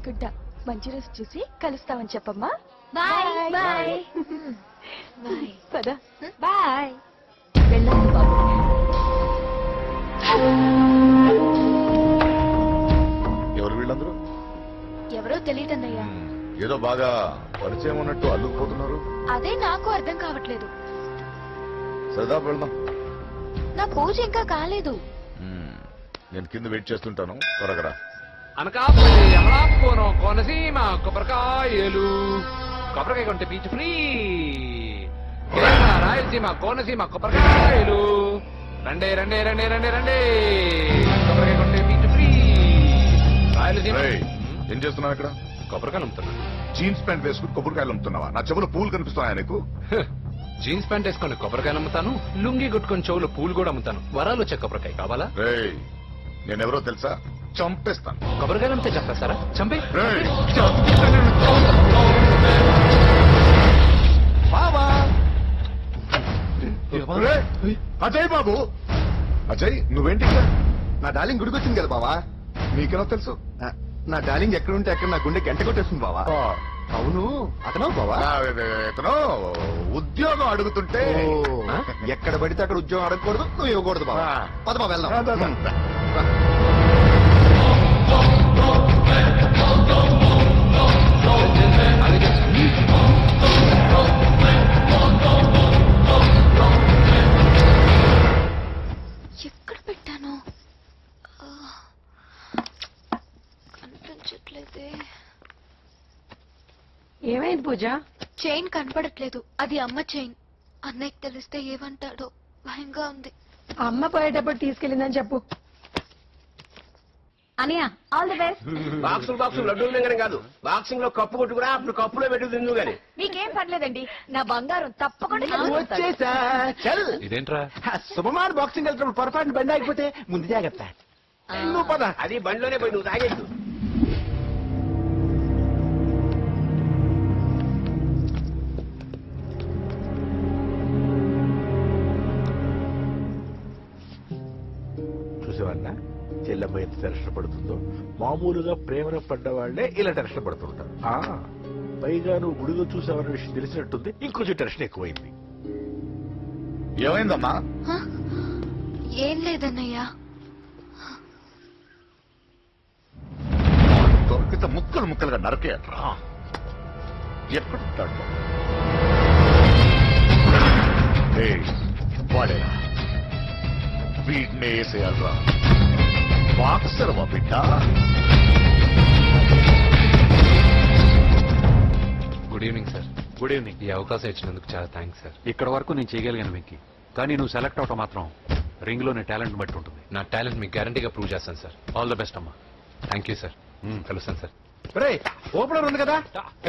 అనుకుంటా. మంచి రోజు చూసి కలుస్తామని చెప్పమ్మా. Bye bye bye. పద. బాయ్. వెళ్ళండి బాబు. ఎవరు వీళ్ళందరూ? ఎవరో తెలియదన్నయ్యా. ఏదో బాగా పరిచయం ఉన్నట్టు అల్లుకుపోతున్నారు. అదే నాకు అర్థం కావట్లేదు. సరదా వెళ్దాం. నా పూజ ఇంకా కాలేదు. నేను కింద వెయిట్ చేస్తుంటాను, త్వరగా. అనకాపల్లి, అమలాపురం, కోనసీమ కొబ్బరికాయలు. కొబ్బరికాయ కొంటే పీచు ఫ్రీ. రాయలసీమ, కోనసీమ కొబ్బరికాయలు. రండే రండే రండే రండే రండే. కొబ్బరికాయ కొంటే పీచు ఫ్రీ. రాయలసీమ. ఏం చేస్తున్నావు ఇక్కడ? కొబ్బరికాయలు అమ్ముతున్నా. జీన్స్ ప్యాంట్ వేసుకుని కొబ్బరికాయలు అమ్ముతున్నావా? నా చెవులు పూలు కనిపిస్తున్నాయా నీకు? జీన్స్ ప్యాంట్ వేసుకొని కొబ్బరికాయలు అమ్ముతాను, లుంగి కొట్టుకొని చెవులు పూలు కూడా అమ్ముతాను. వరాలు వచ్చే కొబ్బరికాయ కావాలా? నేనెవరో తెలుసా? చంపేస్తాను. కొబ్బరికాయలు అమ్మితే చంపేస్తారా? చంపే. అజయ్ బాబు, అజయ్ నువ్వేంటి? నా డార్లింగ్ గుడికి వచ్చింది కదా బావా. నీకెలా తెలుసు? నా డార్లింగ్ ఎక్కడుంటే అక్కడ నా గుండె గంట కొట్టేస్తుంది బావా. అవును, అతను బావా? అతను ఉద్యోగం అడుగుతుంటే ఎక్కడ పడితే అక్కడ ఉద్యోగం అడగకూడదు, నువ్వు ఇవ్వకూడదు బావా. పద బావ వెళ్దాం. ఎక్కడ పెట్టాను? కనిపించట్లేదే. ఏమైంది పూజ? చైన్ కనపడట్లేదు. అది అమ్మ చైన్. అన్నయ్యకి తెలిస్తే ఏమంటాడో భయంగా ఉంది. అమ్మ పోయేటప్పుడు తీసుకెళ్ళిందని చెప్పు. అనియా ఆల్ ది బెస్ట్. బాక్సులు లడ్డూలు మింగడం కాదు, బాక్సింగ్ లో కప్పు కొట్టుకురా, అప్పుడు కప్పులో పెట్టు తిందు గాని. మీకేం పర్లేదండి, నా బంగారం తప్పకుండా వచ్చేసా. చల్ ఇదేంట్రా? శుభమాన్ బాక్సింగ్ వెళ్తున్నప్పుడు పొరపాటు బండి ఆగిపోతే ముందు జాగ్రత్త. నువ్వు పద. అది బండిలోనే పోయి నువ్వు తాగేద్దు. చూసేవాడినా చెల్లెమ్మ ఎంత టెన్షన్ పడుతుందో. మామూలుగా ప్రేమలో పడ్డవాళ్లే ఇలా టెన్షన్ పడుతుంటారు. పైగా నువ్వు గుడిలో చూసావన్న విషయం తెలిసినట్టుంది, ఇంకొంచెం టెన్షన్ ఎక్కువైంది. ఏమైందమ్మా? ఏం లేదన్నయ్యా. దొరికితే ముక్కలు ముక్కలుగా నరకేయట్రా. ఎక్కడుంటాడు వాడేనా? వీడినే వేసేయాలరా. బాక్సర్వా బిడ్డ? Good evening sir. Good evening. ఈ అవకాశం ఇచ్చినందుకు చాలా థ్యాంక్స్ సార్. ఇక్కడ వరకు నేను చేయగలిగాను వెంకీ, కానీ నువ్వు సెలెక్ట్ అవటం మాత్రం రింగ్ లోని టాలెంట్ బట్టి ఉంటుంది. నా టాలెంట్ మీకు గ్యారంటీగా ప్రూవ్ చేస్తాను సార్. ఆల్ ద బెస్ట్ అమ్మా. Thank you sir. కలుస్తాను సార్. ఓపెనర్ ఉంది కదా,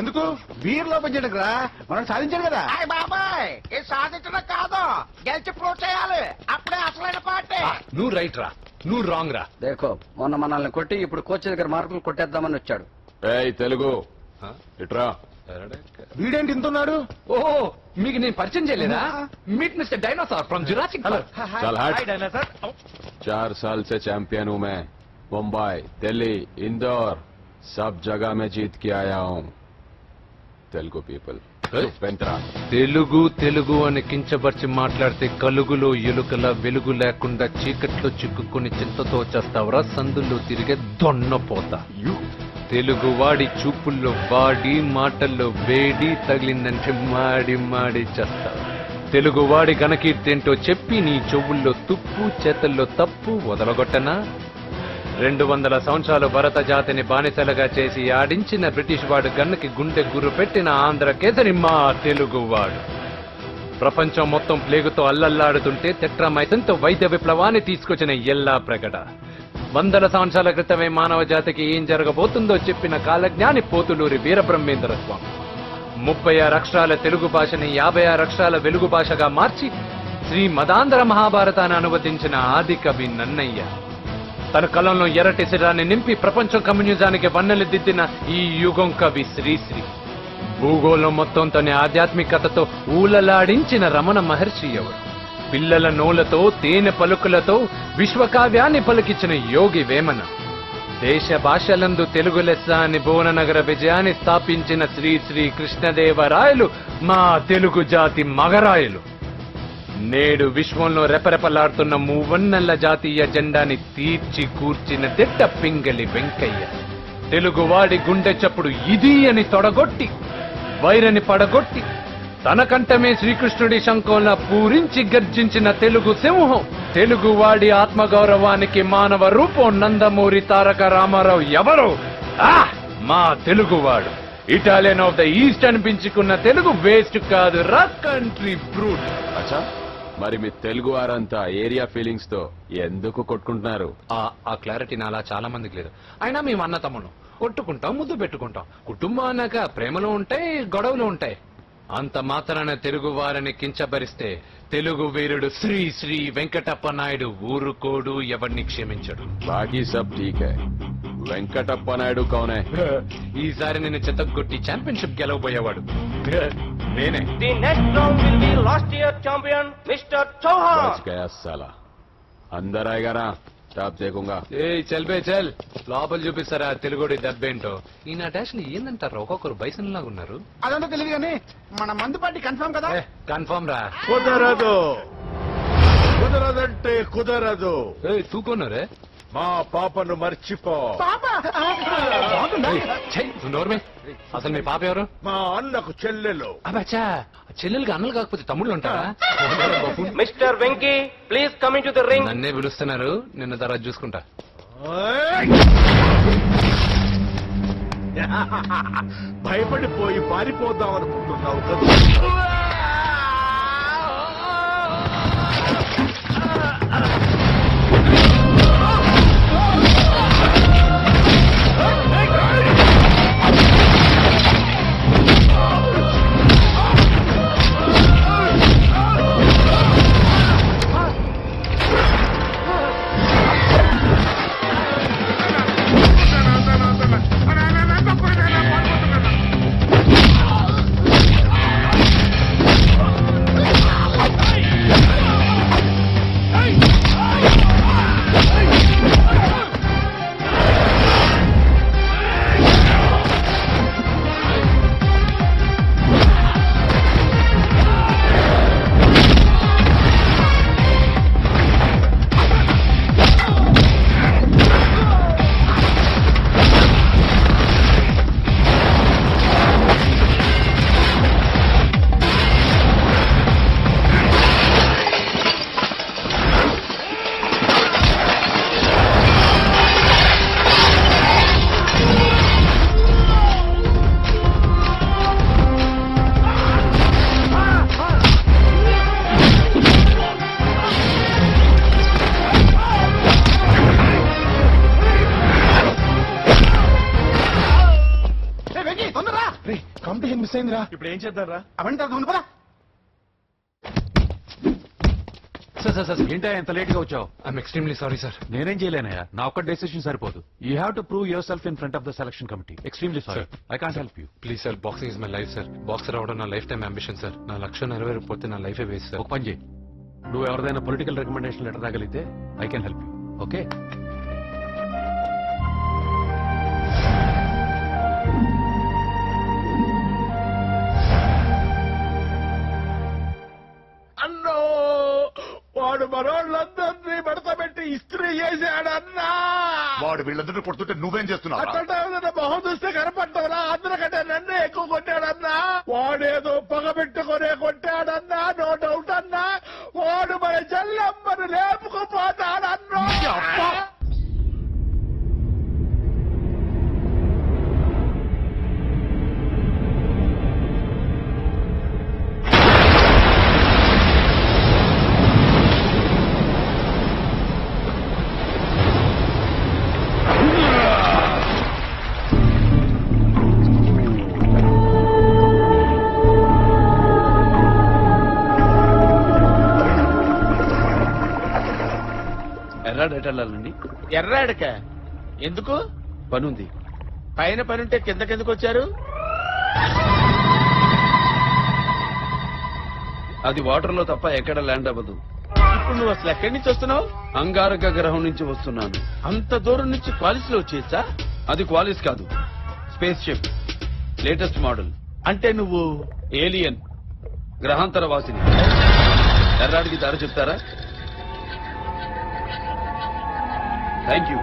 ఎందుకు బీర్ లో పనిచేయడానికి రా. మనం సాధించాడు కదా. బాబాయ్ ఏ సాధించడం కాదు, గెలిచి ప్రూవ్ చేయాలి. అప్పుడే అసలైన పార్టీ. నువ్వు రైట్ రా, నువ్వు రాంగ్ రా. దేఖో మొన్న మనల్ని కొట్టి ఇప్పుడు కోచ్ దగ్గర మార్కులు కొట్టేద్దామని వచ్చాడు. తెలుగు ఇట్రా. వీడేంటి ఇంతున్నాడు? ఓహో, మీకు నేను పరిచయం చేయలేదా? Meet mister dinosaur from Jurassic park. चल हट। 4 साल से चैंपियन हूँ मैं। मुंबई, दिल्ली, इंदौर सब जगह में जीत के आया हूँ। तेलुगु पीपल తెలుగు తెలుగు అని కించబర్చి మాట్లాడితే కలుగులో ఎలుకల వెలుగు లేకుండా చీకట్లో చిక్కుకుని చింతతో వచ్చేస్తావరా? సందుల్లో తిరిగే దొన్నపోతా. తెలుగు వాడి చూపుల్లో వాడి మాటల్లో వేడి తగిలిందంటే మాడి మాడి చేస్తావు. తెలుగు వాడి ఘనకీర్తి ఏంటో చెప్పి నీ చెవుల్లో తుప్పు చేతల్లో తప్పు వదలగొట్టనా? 200 సంవత్సరాలు భరత జాతిని బానిసలుగా చేసి ఆడించిన బ్రిటిష్ వాడు గన్నకి గుండె గుర్రు పెట్టిన ఆంధ్ర కేసరి మా తెలుగువాడు. ప్రపంచం మొత్తం ప్లేగుతో అల్లల్లాడుతుంటే టెట్రామైథన్తో వైద్య విప్లవాన్ని తీసుకొచ్చిన ఎల్లా ప్రగడ. 100 సంవత్సరాల క్రితమే మానవ జాతికి ఏం జరగబోతుందో చెప్పిన కాలజ్ఞాని పోతులూరి వీరబ్రహ్మేంద్ర స్వామి. 36 అక్షరాల తెలుగు భాషని 56 అక్షరాల వెలుగు భాషగా మార్చి శ్రీ మదాంధ్ర మహాభారతాన్ని అనువదించిన ఆది కవి నన్నయ్య. తన కలంలో ఎర్రటి శిరాన్ని నింపి ప్రపంచం కమ్యూనిజానికి వన్నెలు దిద్దిన ఈ యుగం కవి శ్రీశ్రీ. భూగోళం మొత్తం తన ఆధ్యాత్మికతతో ఊలలాడించిన రమణ మహర్షి ఎవరు? పిల్లల నోలతో తేనె పలుకులతో విశ్వకావ్యాన్ని పలికించిన యోగి వేమన. దేశ భాషలందు తెలుగు లెస్స అని భువననగర విజయాన్ని స్థాపించిన శ్రీ శ్రీ కృష్ణదేవరాయలు మా తెలుగు జాతి మగరాయలు. నేడు విశ్వంలో రెపరెపలాడుతున్న మూవన్నెల జాతీయ జెండాని తీర్చి కూర్చిన దిట్ట పింగళి వెంకయ్య. తెలుగువాడి గుండె చప్పుడు ఇది అని తొడగొట్టి వైరని పడగొట్టి తన కంఠమే శ్రీకృష్ణుడి శంఖంలా పూరించి గర్జించిన తెలుగు సింహం. తెలుగువాడి ఆత్మగౌరవానికి మానవ రూపం నందమూరి తారక రామారావు ఎవరు? మా తెలుగువాడు. ఇటాలియన్ ఆఫ్ ద ఈస్ట్ అనిపించుకున్న తెలుగు వేస్ట్ కాదు రా కంట్రీ బ్రూట్. అచ్చా, మరి మీ తెలుగు వారంతా ఏరియా ఫీలింగ్స్ తో ఎందుకు కొట్టుకుంటున్నారు? ఆ క్లారిటీ నాలా చాలా మందికి లేదు. అయినా మేము అన్న తమ్ముడు కొట్టుకుంటాం, ముద్దు పెట్టుకుంటాం. కుటుంబం అన్నాక ప్రేమలు ఉంటాయి, గొడవలు ఉంటాయి. అంత మాత్రాన తెలుగు వారిని కించబరిస్తే తెలుగు వీరుడు శ్రీ శ్రీ వెంకటప్ప నాయుడు ఊరుకోడు, ఎవరిని క్షమించడు. బాకీ సబ్ ఠీక్ హై. వెంకటప్ప నాయుడు కౌనే? ఈసారి నేను చెత్తగొట్టి ఛాంపియన్షిప్ గెలవబోయేవాడు నేనే. The next round will be last year champion Mr. Chauhan. बच गया साला. अंदर आएगा ना तब देखूंगा. ఏ చల్ బే చల్, లోపల చూపిస్తారా తెలుగుడి దెబ్బేంటో. ఈయన డాష్లు ఏందంటారు, ఒక్కొక్కరు బైసన్ లాగా ఉన్నారు. అదంతా తెలియదు కానీ మన మందు పార్టీ కన్ఫర్మ్ కదా? కన్ఫర్మ్ రా. కుదరదు, కుదరదంటే కుదరదు. తూకున్నారే మా పాపను మర్చిపో. నోర్మే. అసలు మీ పాప ఎవరు? మా అన్నకు చెల్లెలు. అబ్బచ్చా, చెల్లెలుగా అన్నలు కాకపోతే తమ్ముళ్ళు ఉంటారా? Mr. Venki, please come into the ring. నన్నే పిలుస్తున్నారు, నిన్న తర్వాత చూసుకుంటా. భయపడిపోయి పారిపోదాం అనుకుంటున్నావు కదా? కాంపిటీషన్ మిస్ అయిందిరా. ఇప్పుడు ఏం చేద్దాంరా? అవన్నీ తర్వాత ఉంది పదా. సార్ ఏంటా ఎంత లేట్ గా వచ్చావు? I'm extremely sorry sir. నేనేం చేయలేనయ్యా, నా ఒక్క డెసిషన్ సరిపోదు. You have to prove your self in front of the selection committee. Extremely sorry, I can't help you. Please sir, boxing is my life sir. Boxer అవడం నా life time ambition sir. నా లక్ష్యం నెరవేరకపోతే నా లైఫే waste sir. ఒక పని చేయి, నువ్వు ఎవరిదైనా పొలిటికల్ రికమెండేషన్ లెటర్ రాగలిగితే I can help you. Okay? అన్నో, వాడు మనోళ్ళందరినీ మడతపెట్టి ఇస్త్రీ చేశాడన్నా. వాడు వీళ్ళందరూ కొడుతుంటే నువ్వేం చేస్తున్నావు? అట్లా మొహం చూస్తే కనపడ్డావురా? అందరికంటే నన్నే ఎక్కువ కొట్టాడన్నా. వాడేదో పగబెట్టుకునే కొట్టాడన్నా, నో డౌట్ అన్నా. వాడు మన జల్లమ్మను లేపుకుపోతాడన్నా. ఎర్రాడెటల్లాలండి. ఎర్రాడక ఎందుకు? పనుంది. పైన పనుంటే కిందకెందుకు వచ్చారు? అది వాటర్ లో తప్ప ఎక్కడ ల్యాండ్ అవ్వదు. ఇప్పుడు నువ్వు అసలు ఎక్కడి నుంచి వస్తున్నావు? అంగారక గ్రహం నుంచి వస్తున్నాను. అంత దూరం నుంచి క్వాలిస్ లో వచ్చేసా? అది క్వాలిస్ కాదు, స్పేస్ షిప్, లేటెస్ట్ మోడల్. అంటే నువ్వు ఏలియన్, గ్రహాంతర వాసిని. ఎర్రాడికి దారి చెప్తారా? Thank you.